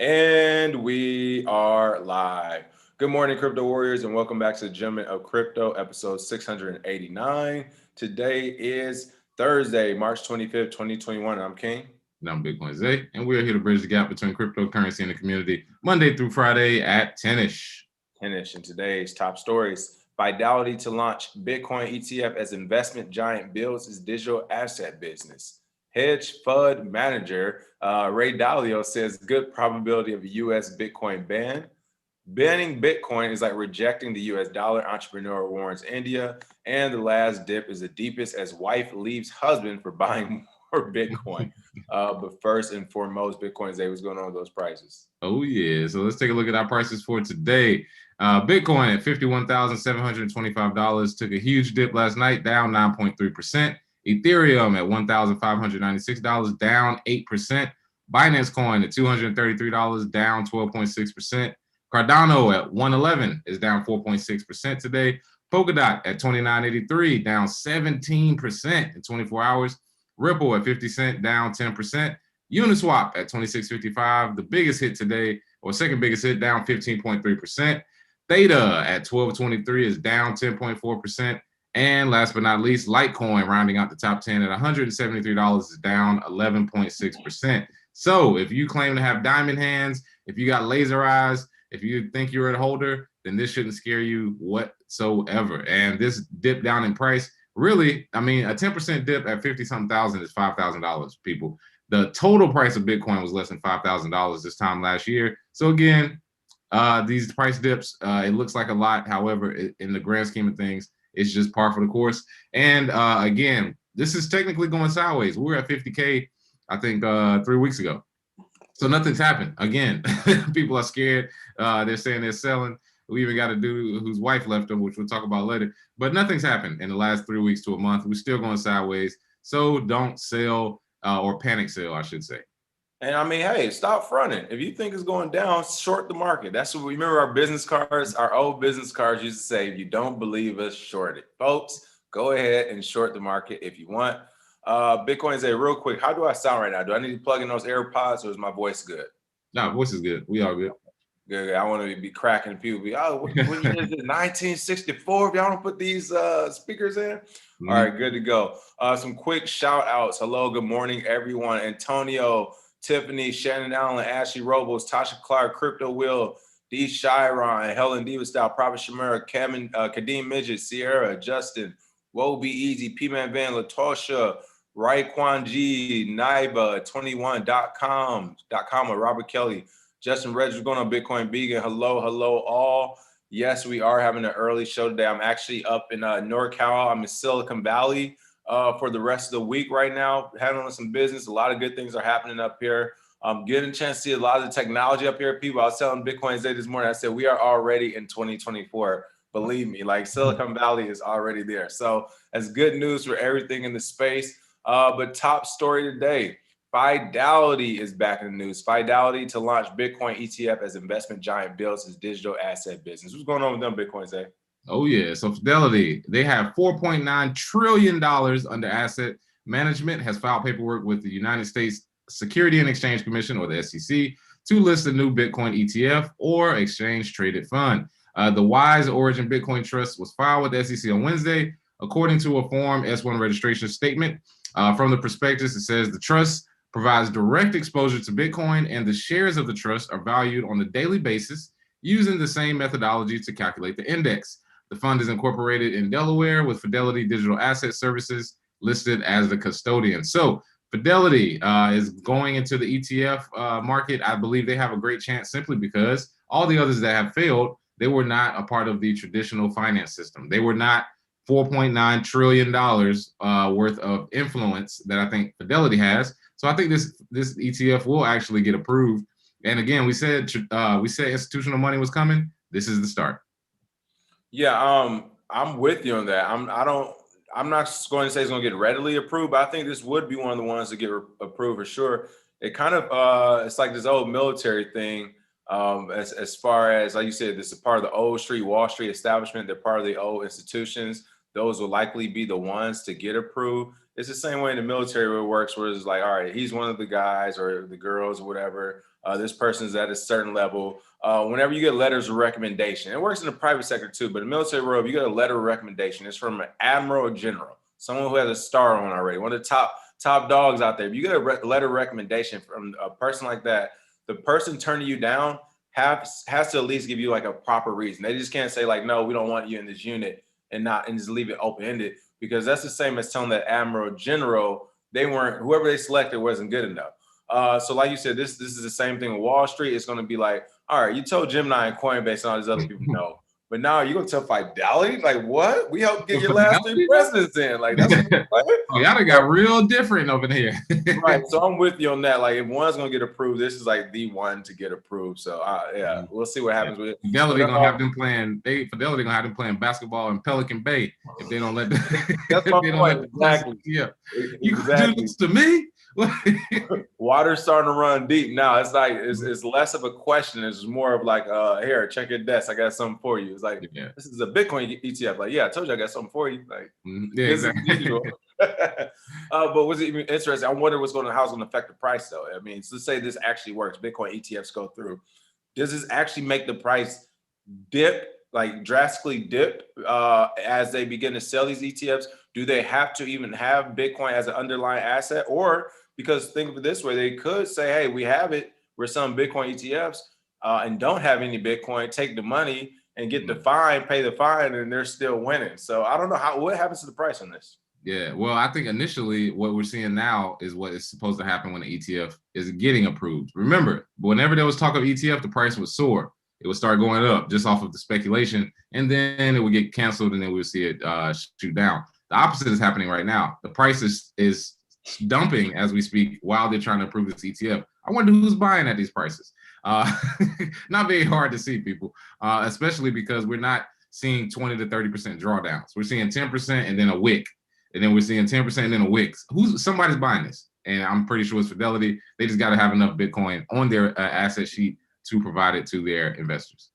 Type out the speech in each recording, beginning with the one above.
And we are live. Good morning, crypto warriors, and welcome back to the Gentlemen of Crypto, episode 689. Today is Thursday, March 25th, 2021. I'm King. And I'm Bitcoin Zay, and we're here to bridge the gap between cryptocurrency and the community Monday through Friday at 10-ish. 10-ish. In today's top stories, Fidelity to launch Bitcoin ETF as investment giant builds its digital asset business. Hedge fund manager Ray Dalio says good probability of a U.S. Bitcoin ban. Banning Bitcoin is like rejecting the U.S. dollar. Entrepreneur warns India. And the last dip is the deepest as wife leaves husband for buying more Bitcoin. But first and foremost, Bitcoin Zay, what's going on with those prices? Oh, yeah. So let's take a look at our prices for today. Bitcoin at $51,725 took a huge dip last night, down 9.3%. Ethereum at $1,596, down 8%. Binance Coin at $233, down 12.6%. Cardano at 111 is down 4.6% today. Polkadot at 29.83, down 17% in 24 hours. Ripple at 50 cents, down 10%. Uniswap at 26.55, the biggest hit today, or second biggest hit, down 15.3%. Theta at 12.23 is down 10.4%. And last but not least, Litecoin rounding out the top 10 at $173 is down 11.6%. So if you claim to have diamond hands, if you got laser eyes, if you think you're a holder, then this shouldn't scare you whatsoever. And this dip down in price, really, I mean, a 10% dip at 50-something thousand is $5,000, people. The total price of Bitcoin was less than $5,000 this time last year. So again, these price dips, it looks like a lot. However, in the grand scheme of things, it's just par for the course. And again, this is technically going sideways. We were at 50K, I think, 3 weeks ago. So nothing's happened. Again, people are scared. They're saying they're selling. We even got a dude whose wife left him, which we'll talk about later. But nothing's happened in the last 3 weeks to a month. We're still going sideways. So don't sell or panic sell, I should say. And I mean, hey, stop fronting. If you think it's going down, short the market. That's what we remember our business cards, our old business cards used to say, if you don't believe us, short it. Folks, go ahead and short the market if you want. Bitcoin Zay, real quick, how do I sound right now? Do I need to plug in those AirPods or is my voice good? No, voice is good. We all good. Good. I want to be cracking people. What year is it? 1964. If y'all don't put these speakers in. Mm-hmm. All right, good to go. Some quick shout outs. Hello, good morning, everyone. Antonio, Tiffany, Shannon Allen, Ashley Robles, Tasha Clark, Crypto Will, D. Chiron, Helen Diva Style, Prophet Shamira, Kadeem Midget, Sierra, Justin, Woe Be Easy, P-Man Van, Latosha, Raekwon G, Naiba, 21.com, Robert Kelly, Justin Reg, going on Bitcoin Vegan. Hello, all. Yes, we are having an early show today. I'm actually up in NorCal. I'm in Silicon Valley for the rest of the week right now, handling some business. A lot of good things are happening up here. Getting a chance to see a lot of the technology up here. People, I was telling Bitcoin Zay this morning, I said, we are already in 2024. Believe me, like Silicon Valley is already there. So that's good news for everything in the space. But top story today, Fidelity is back in the news. Fidelity to launch Bitcoin ETF as investment giant builds its digital asset business. What's going on with them, Bitcoin Zay? Oh, yeah. So Fidelity, they have $4.9 trillion under asset management, has filed paperwork with the United States Security and Exchange Commission, or the SEC, to list a new Bitcoin ETF or exchange traded fund. The Wise Origin Bitcoin Trust was filed with the SEC on Wednesday. According to a Form S-1 registration statement from the prospectus, it says the trust provides direct exposure to Bitcoin, and the shares of the trust are valued on a daily basis using the same methodology to calculate the index. The fund is incorporated in Delaware with Fidelity Digital Asset Services listed as the custodian. So Fidelity is going into the ETF market. I believe they have a great chance simply because all the others that have failed, they were not a part of the traditional finance system. They were not $4.9 trillion worth of influence that I think Fidelity has. So I think this ETF will actually get approved. And again, we said institutional money was coming. This is the start. Yeah, I'm with you on that. I'm not going to say it's going to get readily approved, but I think this would be one of the ones to get approved for sure. It kind of it's like this old military thing. As far as, like you said, this is part of the old Wall Street establishment. They're part of the old institutions. Those will likely be the ones to get approved. it's the same way in the military where it works, where it's like, all right, he's one of the guys or the girls or whatever. This person's at a certain level. Whenever you get letters of recommendation, it works in the private sector too, but in the military world, you get a letter of recommendation. It's from an admiral or general, someone who has a star on already, one of the top dogs out there. If you get a letter of recommendation from a person like that, the person turning you down has to at least give you like a proper reason. They just can't say like, no, we don't want you in this unit and just leave it open-ended, because that's the same as telling that admiral general whoever they selected wasn't good enough. So like you said, this is the same thing with Wall Street. It's going to be like, all right, you told Gemini and Coinbase and all these other people no, but now you're going to tell Fidelity, like, what? We helped get your last 3 presidents in. Like, that's what oh, y'all done got real different over here. Right. So I'm with you on that. Like, if one's going to get approved, this is like the one to get approved. So yeah, we'll see what happens with it. Fidelity going to have them playing. Fidelity going to have them playing basketball in Pelican Bay if they don't let them. That's my point. Exactly. Yeah. You exactly. do this to me? Water's starting to run deep now. It's like it's less of a question. It's more of like, here, check your desk. I got something for you. It's like, this is a Bitcoin ETF. Like, yeah, I told you I got something for you. Like, yeah, exactly. But what's even interesting? I wonder how it's going to affect the price, though. I mean, so let's say this actually works. Bitcoin ETFs go through. Does this actually make the price dip, like drastically dip, as they begin to sell these ETFs? Do they have to even have Bitcoin as an underlying asset? Or, because think of it this way, they could say, hey, we have it. We're selling Bitcoin ETFs and don't have any Bitcoin, take the money and get the fine, pay the fine, and they're still winning. So I don't know what happens to the price on this. Yeah, well, I think initially what we're seeing now is what is supposed to happen when the ETF is getting approved. Remember, whenever there was talk of ETF, the price would soar. It would start going up just off of the speculation, and then it would get canceled, and then we'll see it shoot down. The opposite is happening right now. The price is dumping as we speak while they're trying to approve this ETF. I wonder who's buying at these prices. Not very hard to see, people, especially because we're not seeing 20 to 30% drawdowns. We're seeing 10% and then a wick. And then we're seeing 10% and then a wick. Somebody's buying this. And I'm pretty sure it's Fidelity. They just got to have enough Bitcoin on their asset sheet to provide it to their investors.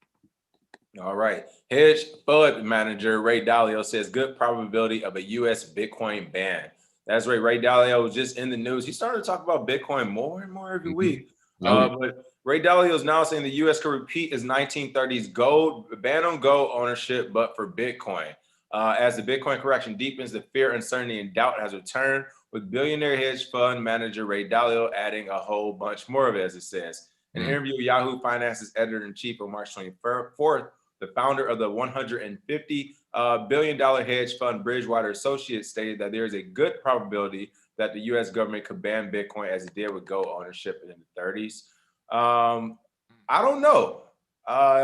All right. Hedge fund manager Ray Dalio says good probability of a U.S. Bitcoin ban. That's right. Ray Dalio was just in the news. He started to talk about Bitcoin more and more every week. But Ray Dalio is now saying the U.S. could repeat its 1930s ban on gold ownership, but for Bitcoin. As the Bitcoin correction deepens, the fear, uncertainty, and doubt has returned, with billionaire hedge fund manager Ray Dalio adding a whole bunch more of it, as it says. In an interview with Yahoo Finance's editor-in-chief on March 24th, the founder of the $150 billion hedge fund Bridgewater Associates stated that there is a good probability that the U.S. government could ban Bitcoin as it did with gold ownership in the 30s. I don't know.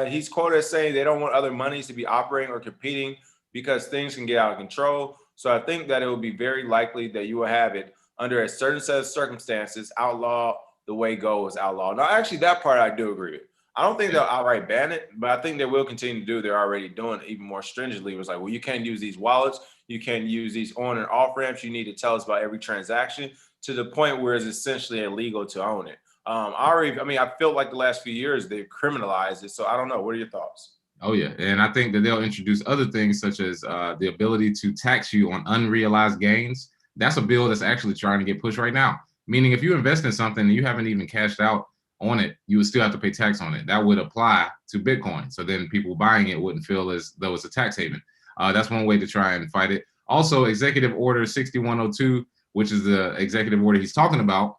He's quoted as saying they don't want other monies to be operating or competing because things can get out of control. So I think that it will be very likely that you will have it under a certain set of circumstances outlaw the way gold was outlawed. Now, actually, that part I do agree with. I don't think they'll outright ban it, but I think they will continue to do. They're already doing it even more stringently. It was like, well, you can't use these wallets. You can't use these on and off ramps. You need to tell us about every transaction, to the point where it's essentially illegal to own it. I feel like the last few years they've criminalized it. So I don't know. What are your thoughts? Oh, yeah. And I think that they'll introduce other things such as the ability to tax you on unrealized gains. That's a bill that's actually trying to get pushed right now. Meaning if you invest in something and you haven't even cashed out on it, you would still have to pay tax on it. That would apply to Bitcoin. So then people buying it wouldn't feel as though it's a tax haven. That's one way to try and fight it. Also, Executive Order 6102, which is the executive order he's talking about.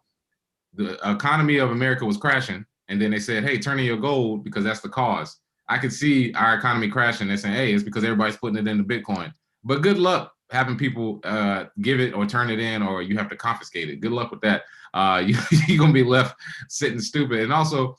The economy of America was crashing. And then they said, hey, turn in your gold because that's the cause. I could see our economy crashing. They're saying, hey, it's because everybody's putting it into Bitcoin. But good luck having people give it or turn it in, or you have to confiscate it. Good luck with that. You're going to be left sitting stupid. And also,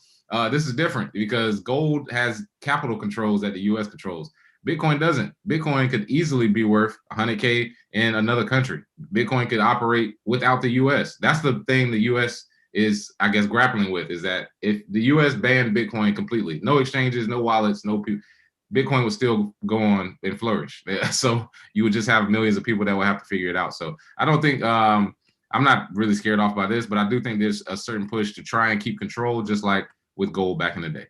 this is different because gold has capital controls that the U.S. controls. Bitcoin doesn't. Bitcoin could easily be worth 100K in another country. Bitcoin could operate without the U.S. That's the thing the U.S. is, I guess, grappling with, is that if the U.S. banned Bitcoin completely, no exchanges, no wallets, no people, Bitcoin would still go on and flourish. So you would just have millions of people that would have to figure it out. So I don't think, I'm not really scared off by this, but I do think there's a certain push to try and keep control, just like with gold back in the day.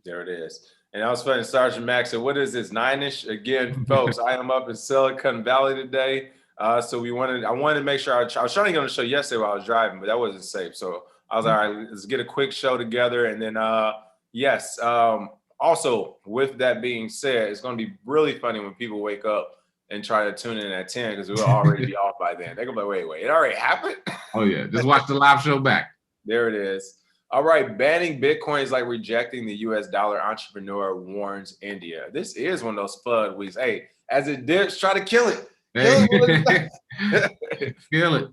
There it is. And I was funny, Sergeant Max said, what is this, 9-ish? Again, folks, I am up in Silicon Valley today. So I wanted to make sure I was trying to get on the show yesterday while I was driving, but that wasn't safe. So I was like, all right, let's get a quick show together. And then, yes. Also, with that being said, it's going to be really funny when people wake up and try to tune in at 10 because we'll already be off by then. They're going to be like, wait, it already happened? Oh, yeah. Just watch the live show back. There it is. All right. Banning Bitcoin is like rejecting the US dollar, entrepreneur warns India. This is one of those flood weeks. Hey, as it dips, try to kill it. Hey. Kill it.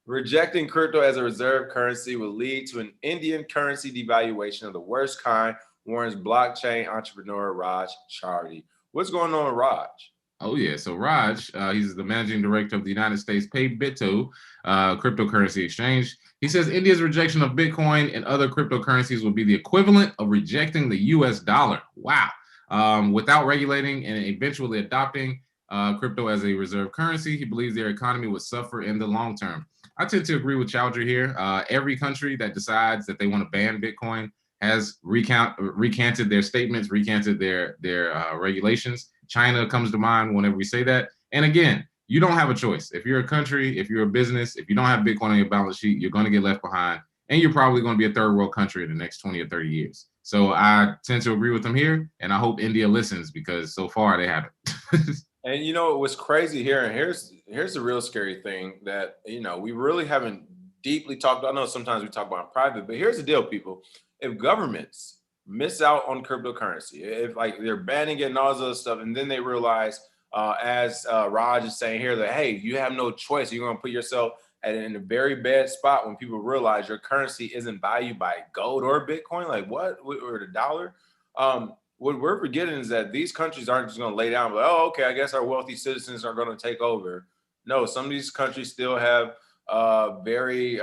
Rejecting crypto as a reserve currency will lead to an Indian currency devaluation of the worst kind, warns blockchain entrepreneur Raj Charity. What's going on, Raj? Oh, yeah. So Raj, he's the managing director of the United States PayBito cryptocurrency exchange. He says India's rejection of Bitcoin and other cryptocurrencies will be the equivalent of rejecting the US dollar. Wow. Without regulating and eventually adopting crypto as a reserve currency, he believes their economy would suffer in the long term. I tend to agree with Chowdhury here. Every country that decides that they want to ban Bitcoin has recanted their statements, recanted their regulations. China comes to mind whenever we say that. And again, you don't have a choice. If you're a country, if you're a business, if you don't have Bitcoin on your balance sheet, you're going to get left behind. And you're probably going to be a third world country in the next 20 or 30 years. So I tend to agree with them here. And I hope India listens because so far they haven't. And you know, it was crazy here. And here's the real scary thing that, you know, we really haven't deeply talked about. I know sometimes we talk about in private, but here's the deal, people. If governments miss out on cryptocurrency, if like they're banning it and all this other stuff, and then they realize, as Raj is saying here, that, hey, you have no choice. You're going to put yourself in a very bad spot when people realize your currency isn't valued by gold or Bitcoin, like what, or the dollar. What we're forgetting is that these countries aren't just going to lay down, but, oh, okay, I guess our wealthy citizens are going to take over. No, some of these countries still have very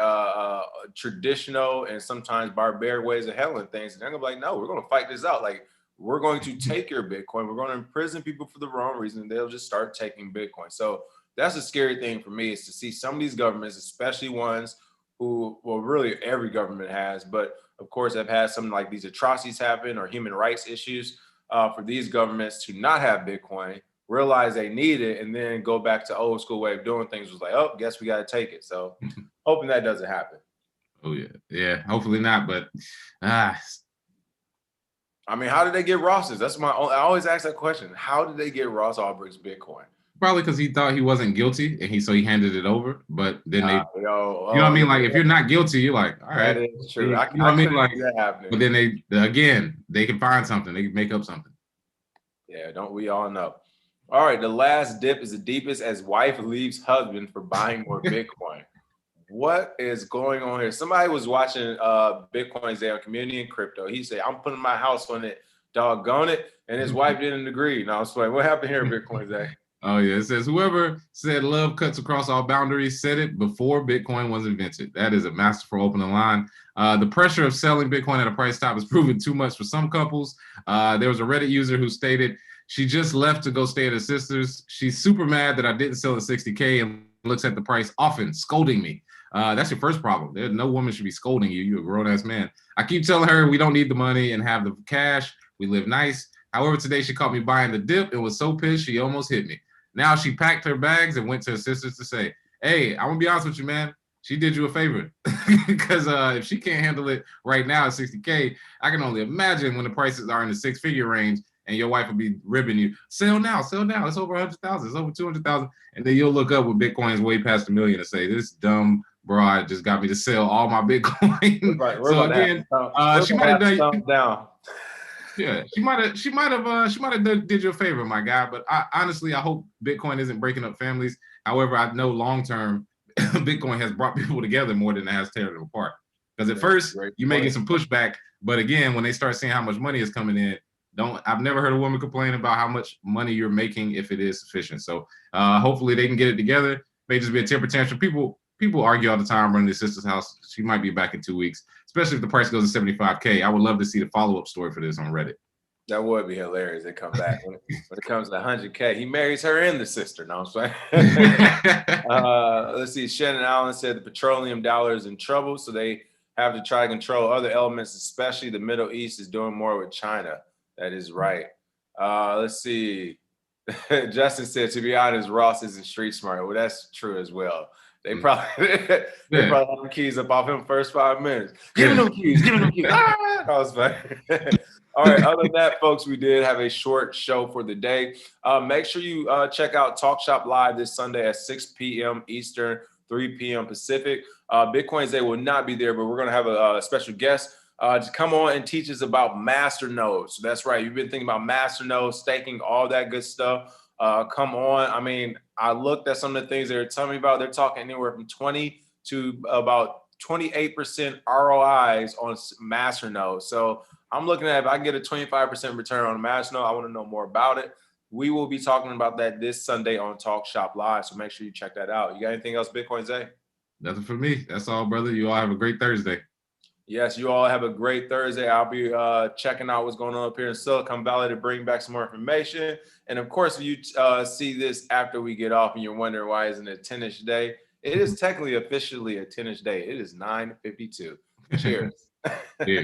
traditional and sometimes barbaric ways of handling things. And they're going to be like, no, we're going to fight this out. Like, we're going to take your Bitcoin. We're going to imprison people for the wrong reason. And they'll just start taking Bitcoin. So that's a scary thing for me, is to see some of these governments, especially ones who, well, really every government has, but of course have had some like these atrocities happen or human rights issues, for these governments to not have Bitcoin, realize they need it, and then go back to old school way of doing things. Was like, oh, guess we got to take it. So hoping that doesn't happen. Oh, yeah. Yeah, hopefully not. But I mean, how did they get Ross's? That's I always ask that question. How did they get Ross Ulbricht's Bitcoin? Probably because he thought he wasn't guilty, and so he handed it over. But then you know what I mean? Like, if you're not guilty, you're like, all right. That is true. You know what I mean? Like, that happening. But then they can find something. They can make up something. Yeah, don't we all know? All right, the last dip is the deepest as wife leaves husband for buying more Bitcoin. What is going on here? Somebody was watching Bitcoin's Day on Community and Crypto. He said, I'm putting my house on it, doggone it. And his wife didn't agree. Now I was like, what happened here, Bitcoin's Day? Oh, yeah. It says, whoever said love cuts across all boundaries said it before Bitcoin was invented. That is a masterful opening line. The pressure of selling Bitcoin at a price top has proven too much for some couples. There was a Reddit user who stated, she just left to go stay at her sister's. She's super mad that I didn't sell at 60K and looks at the price often, scolding me. That's your first problem. No woman should be scolding you. You're a grown-ass man. I keep telling her we don't need the money and have the cash. We live nice. However, today she caught me buying the dip and was so pissed she almost hit me. Now she packed her bags and went to her sister's to say, hey, I'm going to be honest with you, man. She did you a favor. Because if she can't handle it right now at 60K, I can only imagine when the prices are in the six-figure range and your wife will be ribbing you. Sell now, sell now. It's over 100,000. It's over 200,000. And then you'll look up with Bitcoin's way past $1 million and say, this dumb broad just got me to sell all my Bitcoin. Right, so again, she might have done down. Yeah, she might have did you a favor, my guy. But honestly, I hope Bitcoin isn't breaking up families. However, I know long term, Bitcoin has brought people together more than it has teared them apart. Because at first you may get some pushback, but again, when they start seeing how much money is coming in, I've never heard a woman complain about how much money you're making if it is sufficient. So hopefully they can get it together. May just be a temper tantrum. People argue all the time running their sister's house. She might be back in 2 weeks, especially if the price goes to 75K. I would love to see the follow-up story for this on Reddit. That would be hilarious. They come back when it comes to 100K. He marries her and the sister. No, I'm saying. Let's see. Shannon Allen said the petroleum dollar is in trouble, so they have to try to control other elements, especially the Middle East is doing more with China. That is right. Let's see. Justin said, to be honest, Ross isn't street smart. Well, that's true as well. They probably they probably have the keys up off him first 5 minutes. Give me them keys. Give me them keys. Ah! That was funny. All right. Other than that, folks, we did have a short show for the day. Make sure you check out Talk Shop Live this Sunday at 6 p.m. Eastern, 3 p.m. Pacific. Bitcoins Day will not be there, but we're going to have a special guest to come on and teach us about master nodes. So that's right. You've been thinking about master nodes, staking, all that good stuff. Come on. I mean, I looked at some of the things they're telling me about. They're talking anywhere from 20 to about 28% ROIs on master nodes. So I'm looking at if I can get a 25% return on a master node, I want to know more about it. We will be talking about that this Sunday on Talk Shop Live. So make sure you check that out. You got anything else, Bitcoin Zay? Nothing for me. That's all, brother. You all have a great Thursday. Yes, you all have a great Thursday. I'll be checking out what's going on up here in Silicon Valley to bring back some more information. And of course, if you see this after we get off and you're wondering why isn't it 10-ish day, it is technically officially a 10-ish day. It is 9:52. Cheers. Yeah.